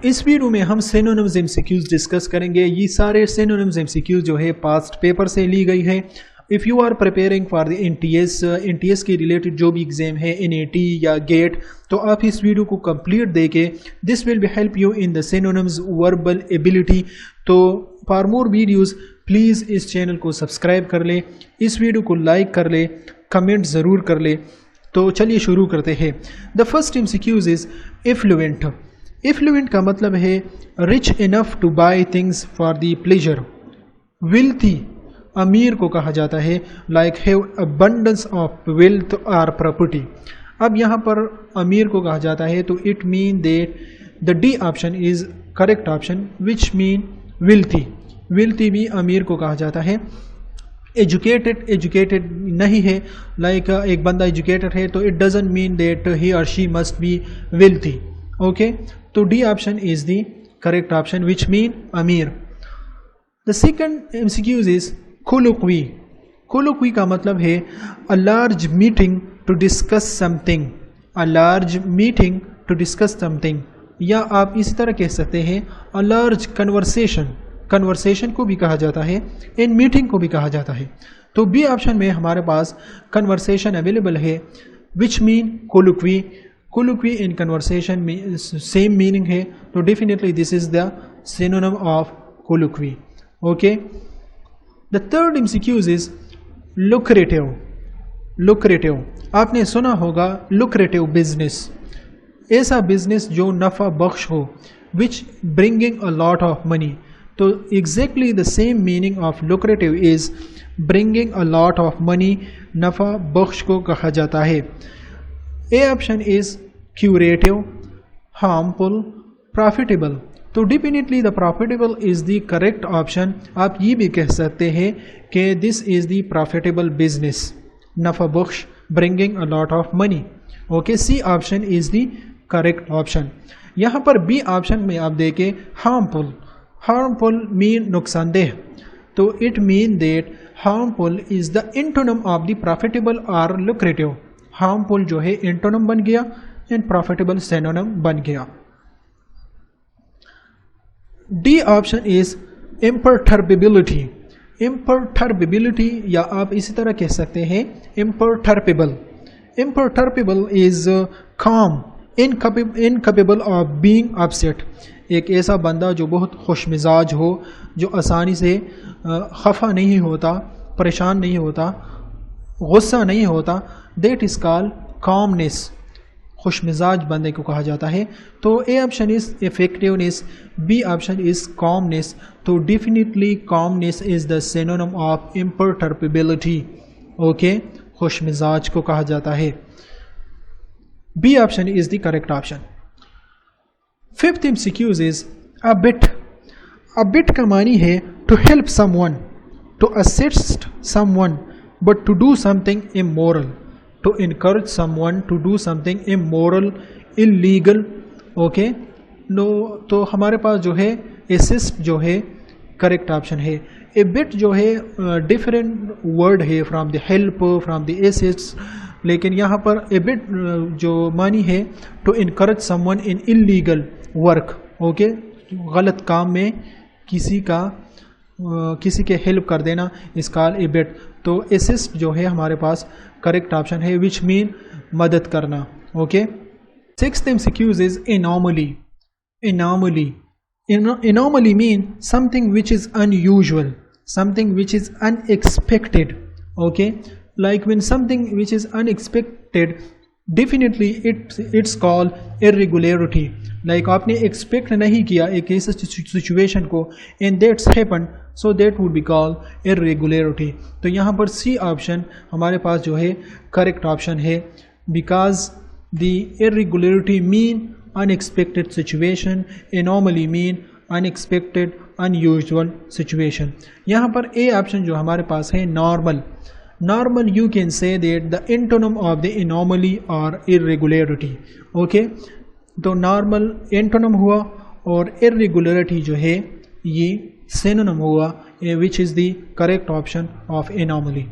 इस वीडियो में हम सिनोनिम्स एमसीक्यूज डिस्कस करेंगे। ये सारे सिनोनिम्स एमसीक्यूज जो है पास्ट पेपर से ली गई है। If you are preparing for the NTS के रिलेटेड जो भी एग्जाम है एनएटी या गेट, तो आप इस वीडियो को कंप्लीट देके this will be help you in the synonyms verbal ability. तो फॉर मोर वीडियोज़ प्लीज़ इस चैनल को सब्सक्राइब कर ले, इस वीडियो को लाइक कर ले, कमेंट ज़रूर कर ले। तो चलिए शुरू करते हैं। The first MCQs is affluent. Affluent का मतलब है rich enough to buy things for the pleasure. Wealthy अमीर को कहा जाता है, like have abundance of wealth और प्रॉपर्टी। अब यहाँ पर अमीर को कहा जाता है तो it mean that the D option is correct option which mean wealthy. Wealthy भी अमीर को कहा जाता है। एजुकेटेड नहीं है, लाइक एक बंदा एजुकेटेड है तो it doesn't mean that he और she must be wealthy. Okay, तो D option is the correct option which mean अमीर। The second MCQs is colloquy. Colloquy का मतलब है a large meeting to discuss something. A large meeting to discuss something, या आप इसी तरह कह सकते हैं अ लार्ज कन्वर्सेशन। कन्वर्सेशन को भी कहा जाता है, इन मीटिंग को भी कहा जाता है। तो बी ऑप्शन में हमारे पास कन्वर्सेशन अवेलेबल है which mean colloquy. Colloquy in conversation में सेम मीनिंग है, तो definitely this is the synonym of colloquy. Okay, the third MCQs is lucrative. Lucrative आपने सुना होगा, लुक्रेटिव बिजनेस, ऐसा बिजनेस जो नफ़ा बख्श हो, which bringing a lot of money. तो exactly the same meaning of lucrative is bringing a lot of money. नफ़ा बख्श को कहा जाता है। A option is curative, harmful, profitable. तो definitely the profitable is the correct option. आप ये भी कह सकते हैं कि this is the profitable business, नफ़ा बख्श, bringing a lot of money. Okay, C option is the correct option. यहाँ पर बी ऑप्शन में आप देखें हार्मफुल। हार्मफुल मीन नुकसानदेह, तो it mean that harmful is the antonym of the profitable और लुक्रेटिव। हार्मफुल जो है एंटोनिम बन गया एंड प्रॉफिटेबल सिनोनिम बन गया। D option is imperturbability. Imperturbability, या आप इसी तरह कह सकते हैं imperturbable. Imperturbable is calm, incapable of being upset. एक ऐसा बंदा जो बहुत खुश मिजाज हो, जो आसानी से खफा नहीं होता, परेशान नहीं होता, गुस्सा नहीं होता, दैट इज कॉल्ड कामनेस। खुश मिजाज बंदे को कहा जाता है। तो A option is effectiveness, B option is calmness. तो definitely calmness is the synonym of imperturbability. Okay, खुश मिजाज को कहा जाता है। B option is the correct option. Fifth MCQs is abet. Abet का मानी है to help someone, to assist someone, but to do something immoral, to encourage someone to do something immoral, illegal. Okay, no, तो हमारे पास जो है assist जो है करेक्ट ऑप्शन है। ए बिट जो है डिफरेंट वर्ड है from the help, from the assist, लेकिन यहाँ पर ए बिट जो मानी है to encourage someone in illegal work. Okay, गलत काम में किसी के हेल्प कर देना इस कॉल ए बिट। तो असिस्ट जो है हमारे पास करेक्ट ऑप्शन है विच मीन मदद करना। Okay, sixth MCQs is anomaly. Anomaly, anomaly mean something which is unusual, something which is unexpected. Okay, like when something which is unexpected, definitely it's called irregularity. like आपने expect नहीं किया एक ऐसा situation को and that's happened, so that would be called irregularity. तो यहाँ पर C option हमारे पास जो है करेक्ट ऑप्शन है, because the irregularity mean unexpected situation, anomaly mean unexpected unusual situation. यहाँ पर ए ऑप्शन जो हमारे पास है normal. Normal you can say that the antonym of the anomaly or irregularity. Okay, तो normal antonym हुआ और irregularity जो है ये synonym हुआ, which is the correct option of anomaly.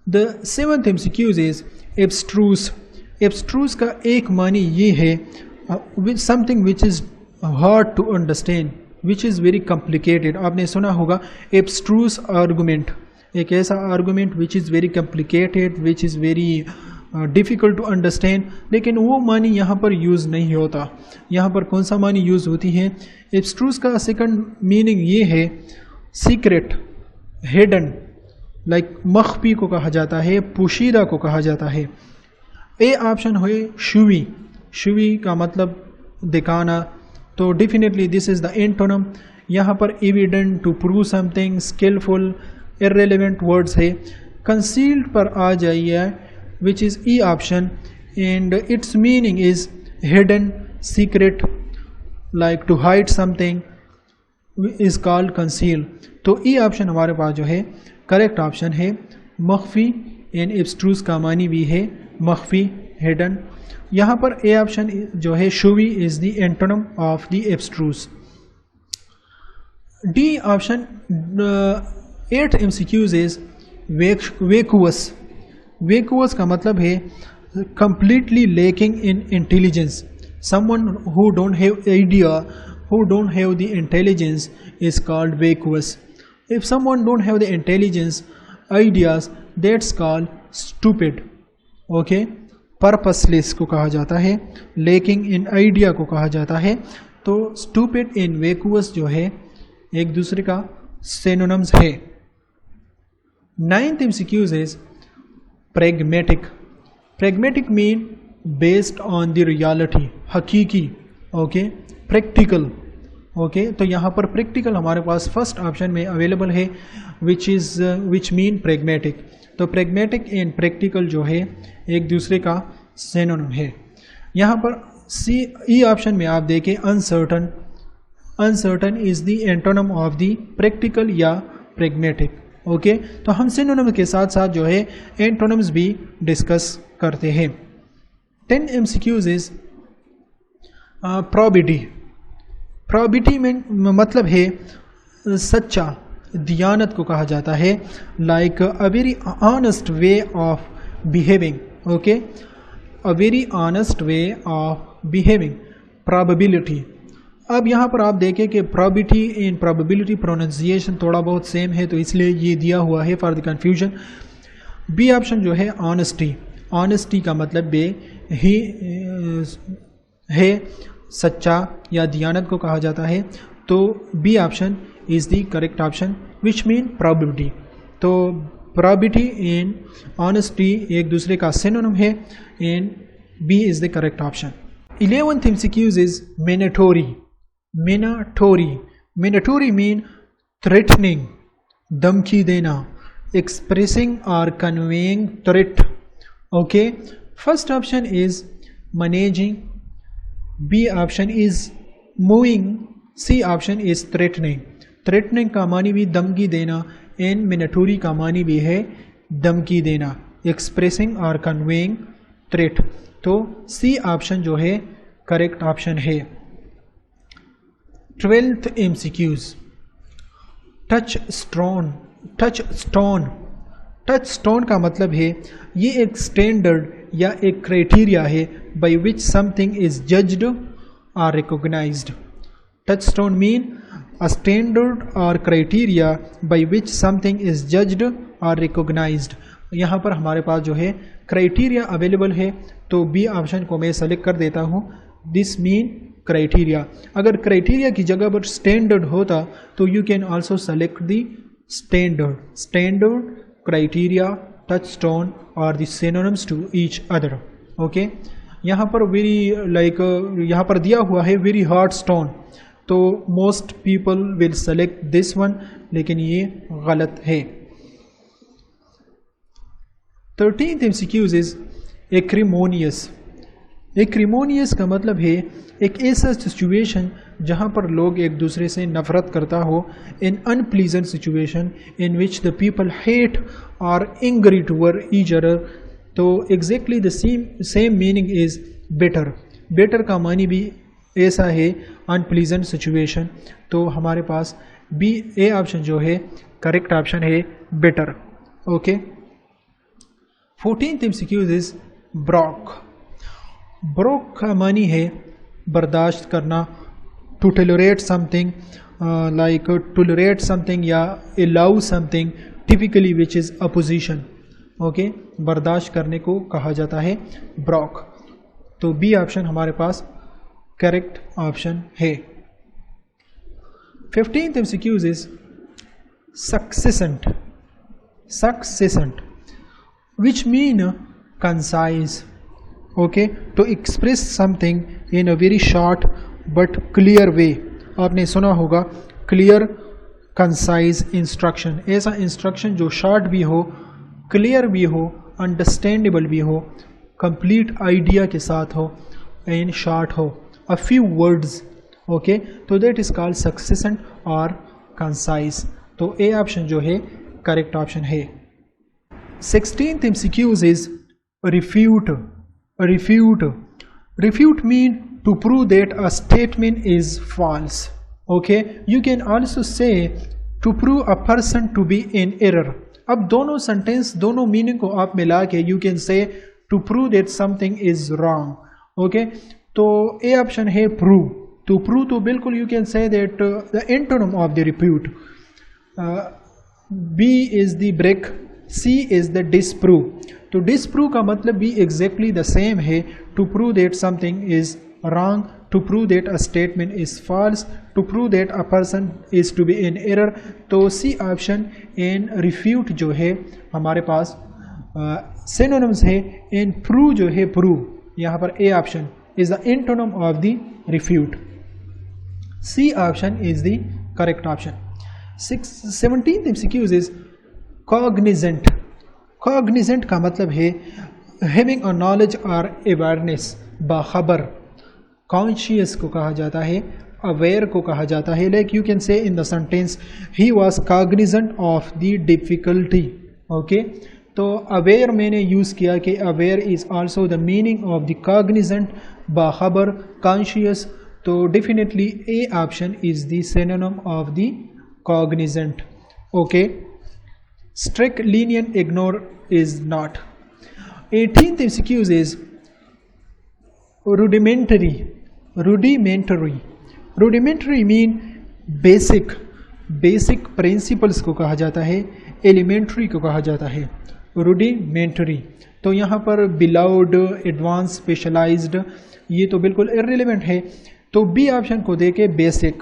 The seventh MCQ is abstruse. Abstruse का एक मानी ये है something which is hard to understand, which is very complicated. आपने सुना होगा abstruse argument, एक ऐसा argument which is very complicated, which is very difficult to understand, लेकिन वो मानी यहाँ पर यूज़ नहीं होता. यहाँ पर कौन सा मानी यूज़ होती है? abstruse का सेकंड मीनिंग ये है सीक्रेट, हिडन, लाइक मख्फी को कहा जाता है, पोशीदा को कहा जाता है. ए ऑप्शन है शुवी. शुवी का मतलब दिखाना, तो definitely this is the antonym. यहाँ पर evident, to prove something, skillful, irrelevant words है. कंसील्ड पर आ जाइए, which is E option, and its meaning is hidden, secret, like to hide something is called conceal. तो ई ऑप्शन हमारे पास जो है करेक्ट ऑप्शन है. मख्फी एंड एब्स्ट्रूज का मानी भी है मख्फी, हिडन. यहाँ पर ए ऑप्शन जो है शुवी is the antonym of the abstruse. D option 8 MCQs is vacuous. Vacuous का मतलब है completely lacking in intelligence. Someone who don't have idea, who don't have the intelligence is called vacuous. If someone don't have the intelligence, ideas, that's called stupid. Okay, purposeless को कहा जाता है, lacking in idea को कहा जाता है. तो stupid and vacuous जो है एक दूसरे का synonyms है. 9th MCQs is pragmatic. Pragmatic mean based on the reality, हकीकी. Okay, practical. ओके, तो यहाँ पर प्रैक्टिकल हमारे पास फर्स्ट ऑप्शन में अवेलेबल है, विच मीन pragmatic. तो pragmatic एंड प्रैक्टिकल जो है एक दूसरे का सिनोनिम है. यहाँ पर सी ई ऑप्शन में आप देखें uncertain. Uncertain is the antonym of the practical या pragmatic. ओके, तो हम सिनोनिम के साथ साथ जो है एंटोनिम्स भी डिस्कस करते हैं. 10 MCQs इज प्रोबिटी. प्रोबिटी में मतलब है सच्चा, दियानत को कहा जाता है, like a very honest way of behaving. Okay, a very honest way of behaving. Probability. अब यहाँ पर आप देखें कि प्रोबिटी एंड प्रोबेबिलिटी प्रोनाउंसिएशन थोड़ा बहुत सेम है, तो इसलिए ये दिया हुआ है for the confusion. B option जो है ऑनेस्टी. ऑनेस्टी का मतलब बे ही है सच्चा या दियानत को कहा जाता है. तो B option is the correct option, which mean probability. तो प्रोबिटी एंड ऑनेस्टी एक दूसरे का सिनोनिम है, and B is the correct option. 11th MCQs is mandatory. Mandatory. Mandatory mean threatening, धमकी देना, एक्सप्रेसिंग और conveying threat. Okay, first option is managing, B option is moving, C option is threatening. Threatening का मानी भी धमकी देना, and mandatory का मानी भी है धमकी देना, एक्सप्रेसिंग और कन्वेइंग थ्रेट. तो सी ऑप्शन जो है करेक्ट ऑप्शन है. 12th MCQs touch stone. Touch stone. Touch stone का मतलब है ये एक स्टैंडर्ड या एक क्राइटेरिया है by which something is judged और recognised. Touchstone mean a standard और criteria by which something is judged और रिकॉग्नाइज्ड. यहाँ पर हमारे पास जो है क्राइटेरिया अवेलेबल है, तो बी ऑप्शन को मैं सेलेक्ट कर देता हूँ. This mean criteria. अगर क्राइटेरिया की जगह पर स्टैंडर्ड होता तो you can also select the standard. Standard, criteria, touchstone और the synonyms to each other. Okay, यहाँ पर वेरी लाइक यहाँ पर दिया हुआ है वेरी हार्ड स्टोन, तो most people will select this one, लेकिन ये गलत है. 13th MCQs is एक्रिमोनियस. एक्रिमोनियस का मतलब है एक ऐसा सिचुएशन जहाँ पर लोग एक दूसरे से नफरत करता हो, in unpleasant situation in which the people hate और एंग्री टूवर्ड ईच अदर. तो exactly the same meaning is better. Better का मानी भी ऐसा है अनप्लीजेंट सिचुएशन, तो हमारे पास बी ए ऑप्शन जो है करेक्ट ऑप्शन है, better. Okay, 14th MCQs is brook. Brook का मानी है बर्दाश्त करना, to tolerate something, like tolerate something या allow something typically which is opposition, okay, बर्दाश्त करने को कहा जाता है ब्रॉक। तो बी ऑप्शन हमारे पास करेक्ट ऑप्शन है। 15th MCQs is successant, successant which mean concise, okay, to express something in a very short but clear way। आपने सुना होगा clear concise instruction, ऐसा instruction जो short भी हो, clear भी हो, understandable भी हो, complete idea के साथ हो, in short हो, a few words, ओके, तो दैट इज कॉल्ड सक्सेसेंट और कंसाइज। तो ए ऑप्शन जो है करेक्ट ऑप्शन है। 16th MCQs is refute, refute, refute mean to prove that a statement is false, okay, you can also say to prove a person to be in error. अब दोनों sentence, दोनों meaning को आप मिला के you can say to prove that something is wrong, okay, तो A option है prove. To prove तो बिल्कुल you can say that the antonym of the refute, B is the break, C is the disprove। तो disprove का मतलब भी exactly the same है, to prove that something is wrong, to prove that a statement is false, to prove that a person is to be in error। तो C option in refute जो है हमारे पास synonyms है, in prove जो है prove, यहाँ पर A option is the antonym of the refute। C option is the correct option। 17th MCQs is cognizant। cognizant का मतलब है having a knowledge or awareness, बाखबर। conscious को कहा जाता है, aware को कहा जाता है। like you can say in the sentence he was cognizant of the difficulty, okay, तो aware मैंने यूज़ किया कि aware is also the meaning of the cognizant, बाखबर, conscious। तो definitely A option is the synonym of the Cognizant, okay. Strict, lenient, ignore is not. 18th MCQs is rudimentary, rudimentary, rudimentary mean basic, basic principles को कहा जाता है, elementary को कहा जाता है rudimentary. तो यहाँ पर बिलाउड, एडवांस, स्पेशलाइज्ड ये तो बिल्कुल इररिलेवेंट है। तो बी ऑप्शन को देके बेसिक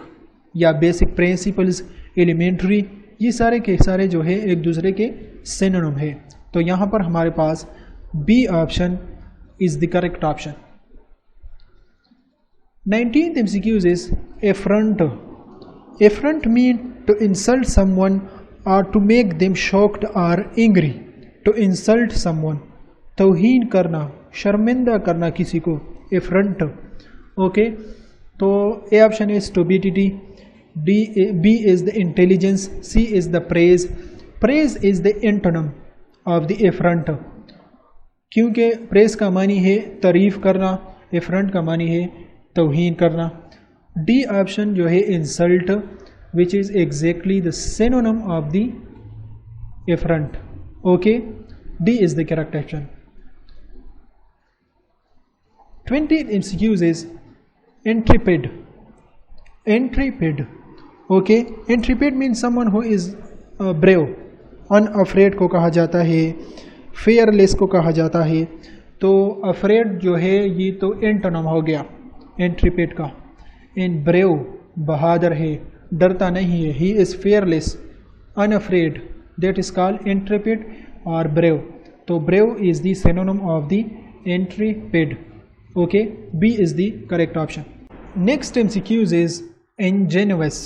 या बेसिक प्रिंसिपल्स, एलिमेंट्री, ये सारे के सारे जो है एक दूसरे के सिनोनिम है। तो यहाँ पर हमारे पास B option is the correct option. 19th MCQs is affront। affront mean to insult someone or to make them shocked or angry। to insult someone, तौहीन करना, शर्मिंदा करना किसी को, affront, ओके। तो A option is stupidity, B is the intelligence, C is the praise. Praise is the antonym of the affront, क्योंकि praise का मानी है तारीफ करना, एफ्रंट का मानी है तौहीन करना। डी ऑप्शन जो है insult, which is exactly the synonym of the affront, okay, D is the correct option. 20th MCQs is intrepid, intrepid, okay, intrepid means someone who is brave, unafraid को कहा जाता है, fearless को कहा जाता है। तो afraid जो है ये तो एंटोनिम हो गया intrepid का। in brave बहादुर है, डरता नहीं है, he is fearless, unafraid, that is called intrepid or brave। तो brave is the synonym of the intrepid, okay, B is the correct option। Next MCQs is ingenuous,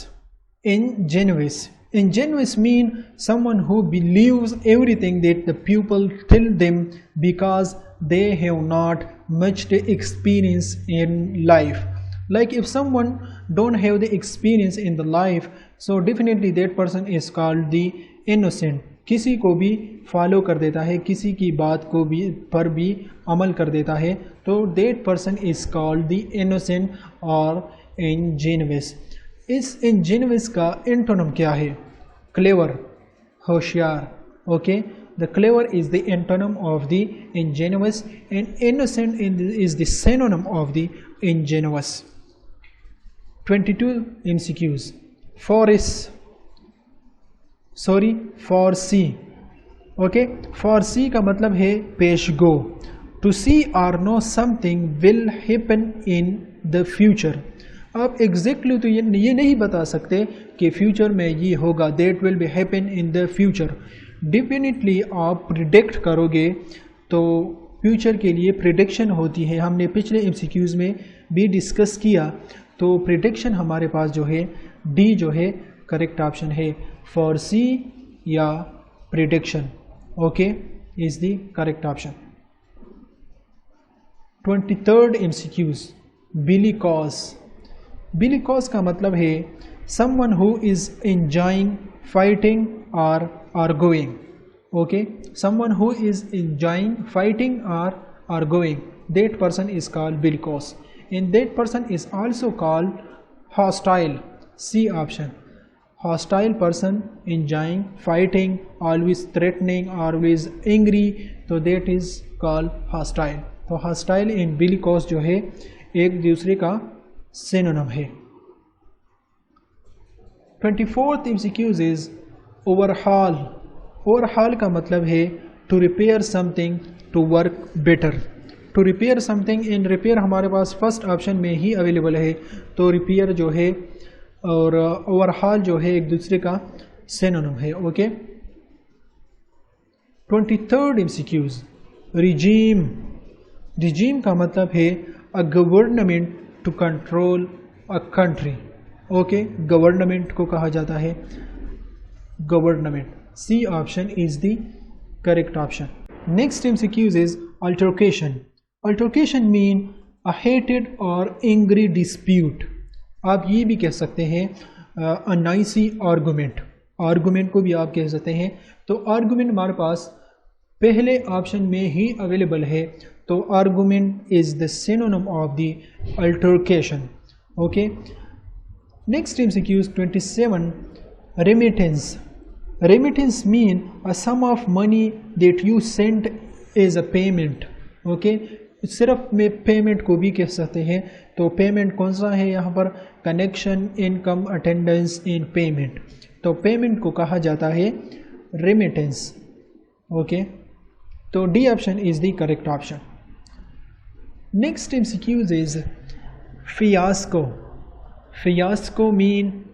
ingenuous, ingenuous mean someone who believes everything that the people tell them because they have not much experience in life। like if someone don't have the experience in the life, so definitely that person is called the innocent। किसी को भी follow कर देता है, किसी की बात को भी पर भी अमल कर देता है, तो that person is called the innocent और ingenuous। इस ingenuous का एंटोनिम क्या है? clever, होशियार, okay. the clever is the antonym of the ingenuous and innocent is the synonym of the ingenuous। 22 MCQs. foresee. Okay, foresee का मतलब है पेश गो. टू सी और know something will happen in the future. आप exactly तो ये नहीं बता सकते कि फ्यूचर में ये होगा, that will be happen in the future. Definitely आप प्रिडिक्ट करोगे तो फ्यूचर के लिए प्रिडिक्शन होती है, हमने पिछले MCQs में भी डिस्कस किया. तो प्रिडिक्शन हमारे पास जो है डी जो है करेक्ट ऑप्शन है, foresee या prediction. Okay, is the correct option. 23rd MCQs. Bellicose. Bellicose का मतलब है someone who is enjoying fighting or arguing. Okay, someone who is enjoying fighting or arguing, that person is called bellicose, and that person is also called hostile. C option. Hostile person, enjoying fighting, always threatening, always angry, तो that is called hostile. तो hostile and bellicose जो है एक दूसरे का synonym है. 24th MCQs is overhaul. Overhaul का मतलब है to repair something to work better. To repair something, इन रिपेयर हमारे पास फर्स्ट ऑप्शन में ही अवेलेबल है, तो रिपेयर जो है और ओवरहाल जो है एक दूसरे का सिनोनिम है. Okay. 23rd MCQs. Regime. Regime का मतलब है a government to control a country. Okay, government को कहा जाता है government. C option is the correct option. Next MCQs is altercation. Altercation mean a heated or angry dispute. आप ये भी कह सकते हैं a noisy argument. Argument को भी आप कह सकते हैं. तो argument हमारे पास पहले ऑप्शन में ही अवेलेबल है, तो argument is the synonym of the altercation. Okay. Next MCQs 27. Remittance. Remittance mean a sum of money that you sent as a payment. Okay, सिर्फ में पेमेंट को भी कह सकते हैं. तो पेमेंट कौन सा है यहाँ पर? Connection, income, attendance in payment. तो पेमेंट को कहा जाता है रेमिटेंस. ओके, तो D option is the correct option. Next MCQs is fiasco. Fiasco mean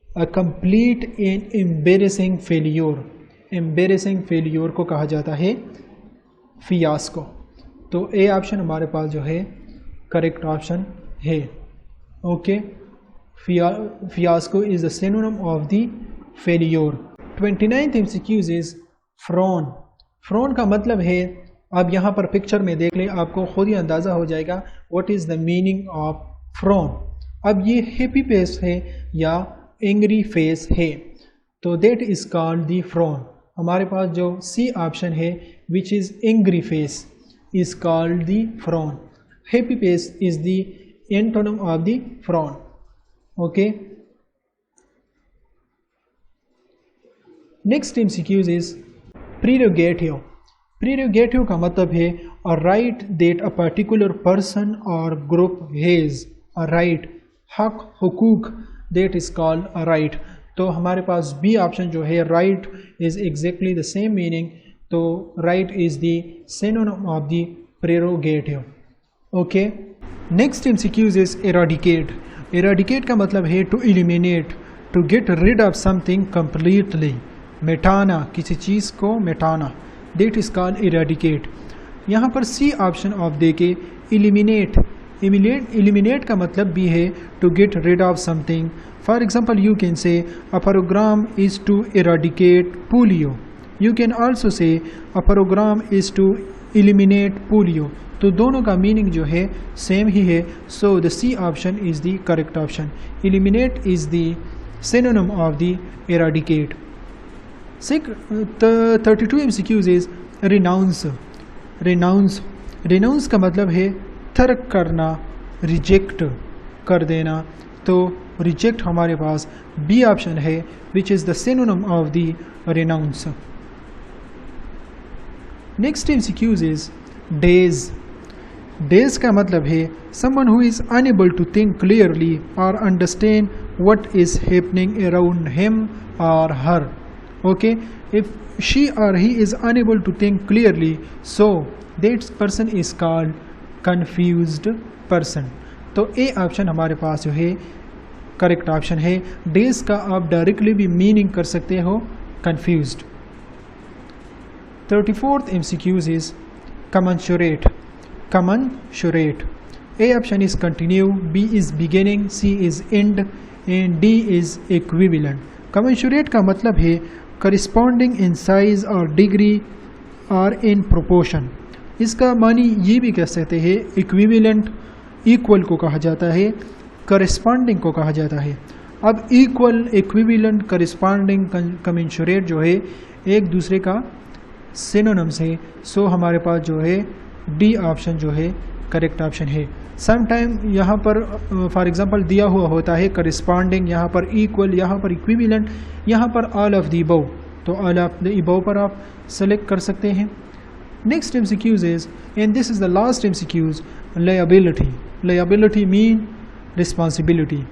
A complete and embarrassing failure. Embarrassing failure को कहा जाता है फियास्को. तो ए ऑप्शन हमारे पास जो है करेक्ट ऑप्शन है. Okay, fiasco is the synonym of the failure. 29th MCQs is frown. Frown का मतलब है, आप यहाँ पर पिक्चर में देख ले, आपको खुद ही अंदाज़ा हो जाएगा what is the meaning of frown. अब ये हैप्पी फेस है या एंग्री फेस है, तो that is called the frown. हमारे पास जो सी ऑप्शन है which is angry face is called the frown. Happy face is the antonym of the frown. Okay. Next MCQs is prerogative. Prerogative का मतलब है a right that a particular person और group has. A right, हक, हुकूक, that is called a right. तो हमारे पास B option जो है right is exactly the same meaning. तो right is the synonym of the prerogative. Okay. Next MCQs is eradicate. Eradicate का मतलब है to eliminate, to get rid of something completely. मिटाना, किसी चीज़ को मिटाना, that is called eradicate. यहाँ पर सी ऑप्शन ऑफ दे के eliminate. Eliminate का मतलब भी है to get rid of something. For example, you can say a program is to eradicate polio. You can also say a program is to eliminate polio. तो दोनों का meaning जो है सेम ही है. So the C option is the correct option. Eliminate is the synonym of the eradicate. 32 MCQs is renounce. Renounce. Renounce का मतलब है तर्क करना, रिजेक्ट कर देना. तो रिजेक्ट हमारे पास बी ऑप्शन है which is the synonym of the renounce. Next MCQs is daze. Daze का मतलब है someone who is unable to think clearly और understand what is happening around him और हर. ओके, इफ शी और he is unable to think clearly, so that person is called confused person. तो A option हमारे पास जो है correct option है. Days का आप डायरेक्टली भी मीनिंग कर सकते हो confused. 34th MCQs is commensurate. Commensurate. A option is continue, B is beginning, C is end and D is equivalent. Commensurate का मतलब है corresponding in size और degree or in proportion. इसका मानी ये भी कह सकते हैं equivalent, equal को कहा जाता है, corresponding को कहा जाता है. अब equal, equivalent, corresponding, commensurate जो है एक दूसरे का सिनोनिम्स है. सो हमारे पास जो है डी ऑप्शन जो है करेक्ट ऑप्शन है. सम टाइम यहाँ पर फॉर एग्जांपल दिया हुआ होता है करस्पॉन्डिंग, यहाँ पर इक्वल, यहाँ पर इक्विवेलेंट, यहाँ पर ऑल ऑफ द अबव. तो ऑल ऑफ द अबव पर आप सेलेक्ट कर सकते हैं. Next MCQs is, and this is the last MCQs, liability. Liability mean responsibility.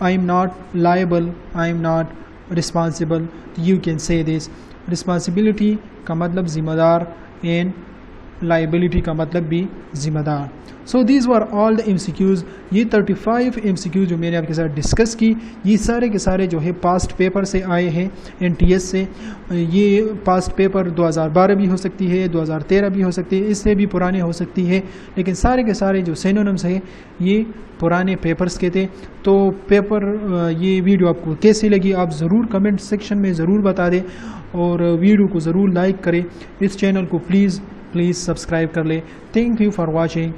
I am not liable, I am not responsible. You can से this. Responsibility का मतलब जिम्मेदार एंड लाइबिलिटी का मतलब भी जिम्मेदार. So these were all the MCQs. ये 35 MCQs जो मैंने आपके साथ डिस्कस की, ये सारे के सारे जो है पास्ट पेपर से आए हैं, NTS से. ये पास्ट पेपर 2012 भी हो सकती है, 2013 भी हो सकती है, इससे भी पुराने हो सकती है, लेकिन सारे के सारे जो सिनोनिम्स है ये पुराने पेपर्स के थे. तो पेपर ये वीडियो आपको कैसी लगी आप ज़रूर कमेंट सेक्शन में ज़रूर बता दें और वीडियो को ज़रूर लाइक करें. इस चैनल को प्लीज़ सब्सक्राइब कर ले. Thank you for watching.